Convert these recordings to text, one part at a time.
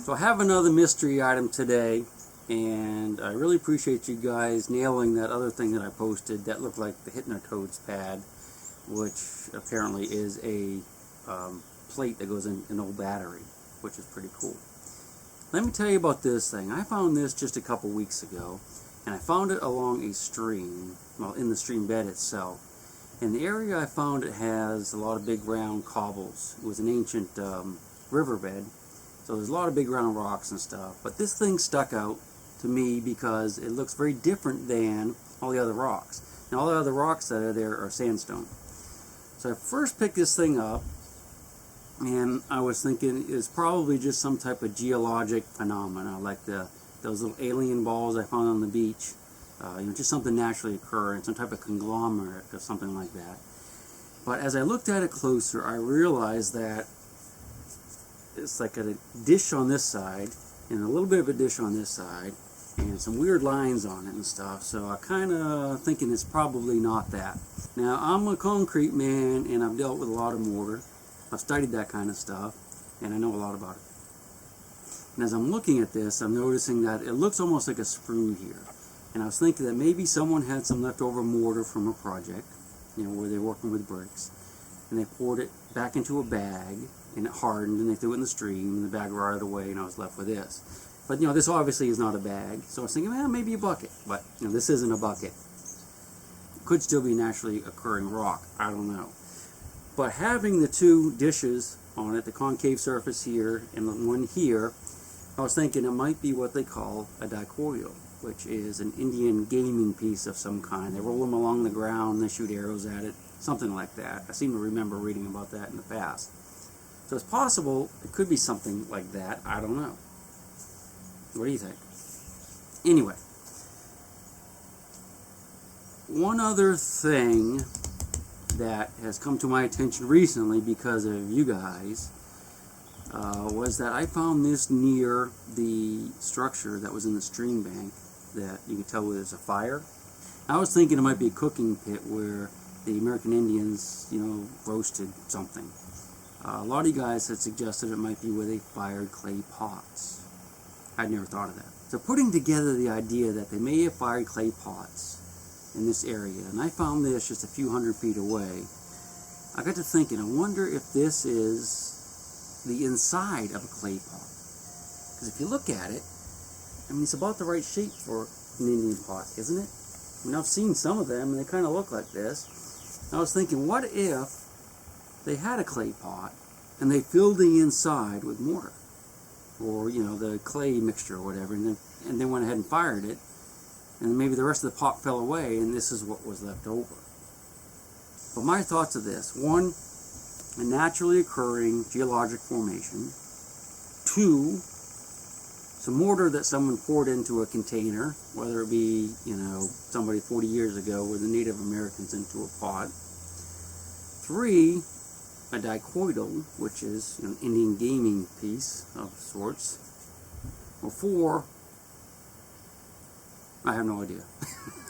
So I have another mystery item today, and I really appreciate you guys nailing that other thing that I posted that looked like the Hypnotoad's pad, which apparently is a plate that goes in an old battery, which is pretty cool. Let me tell you about this thing. I found this just a couple weeks ago, and I found it along a stream, well, in the stream bed itself. And the area I found it has a lot of big round cobbles. It was an ancient riverbed, so there's a lot of big round rocks and stuff. But this thing stuck out to me because it looks very different than all the other rocks. And all the other rocks that are there are sandstone. So I first picked this thing up, and I was thinking it's probably just some type of geologic phenomena, like those little alien balls I found on the beach. Just something naturally occurring, some type of conglomerate or something like that. But as I looked at it closer, I realized that it's like a dish on this side and a little bit of a dish on this side and some weird lines on it and stuff. So I kind of thinking it's probably not that. Now, I'm a concrete man and I've dealt with a lot of mortar. I've studied that kind of stuff and I know a lot about it. And as I'm looking at this, I'm noticing that it looks almost like a sprue here. And I was thinking that maybe someone had some leftover mortar from a project, where they're working with bricks, and they poured it back into a bag, and it hardened, and they threw it in the stream, and the bag rotted away, and I was left with this. But, this obviously is not a bag, so I was thinking, well, maybe a bucket. But, this isn't a bucket. It could still be naturally occurring rock. I don't know. But having the two dishes on it, the concave surface here and the one here, I was thinking it might be what they call a dicoidal, which is an Indian gaming piece of some kind. They roll them along the ground, they shoot arrows at it, something like that. I seem to remember reading about that in the past. So it's possible it could be something like that. I don't know. What do you think? Anyway, one other thing that has come to my attention recently because of you guys was that I found this near the structure that was in the stream bank that you can tell there's a fire. I was thinking it might be a cooking pit where the American Indians, roasted something. A lot of you guys had suggested it might be where they fired clay pots. I'd never thought of that. So putting together the idea that they may have fired clay pots in this area, and I found this just a few hundred feet away, I got to thinking, I wonder if this is the inside of a clay pot. Because if you look at it, it's about the right shape for an Indian pot, isn't it? I've seen some of them, and they kind of look like this. I was thinking, what if they had a clay pot, and they filled the inside with mortar, or the clay mixture or whatever, and then went ahead and fired it, and maybe the rest of the pot fell away, and this is what was left over. But my thoughts are this: one, a naturally occurring geologic formation. Two, some mortar that someone poured into a container, whether it be, somebody 40 years ago with the Native Americans into a pot. Three, a dicoidal, which is an Indian gaming piece of sorts. Or four, I have no idea.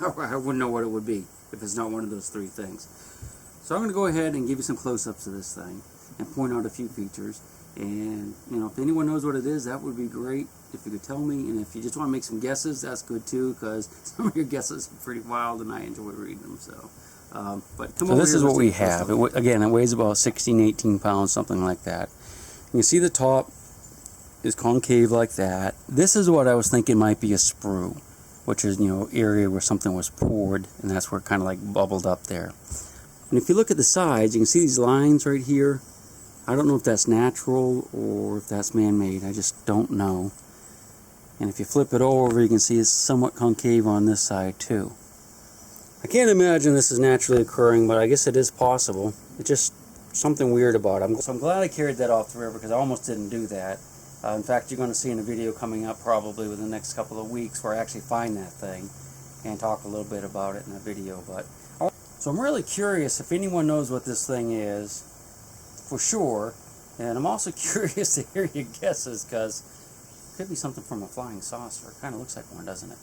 I wouldn't know what it would be if it's not one of those three things. So I'm going to go ahead and give you some close-ups of this thing and point out a few features. And, if anyone knows what it is, that would be great if you could tell me. And if you just want to make some guesses, that's good too, because some of your guesses are pretty wild and I enjoy reading them. So, but come over this here, is what we have. Again, it weighs about 16, 18 pounds, something like that. You can see the top is concave like that. This is what I was thinking might be a sprue, which is, area where something was poured, and that's where it kind of like bubbled up there. And if you look at the sides, you can see these lines right here. I don't know if that's natural or if that's man-made. I just don't know. And if you flip it over, you can see it's somewhat concave on this side too. I can't imagine this is naturally occurring, but I guess it is possible. It's just something weird about it. So I'm glad I carried that off the river because I almost didn't do that. In fact, you're going to see in a video coming up probably within the next couple of weeks where I actually find that thing and talk a little bit about it in a video. So I'm really curious if anyone knows what this thing is for sure, and I'm also curious to hear your guesses because it could be something from a flying saucer. It kind of looks like one, doesn't it?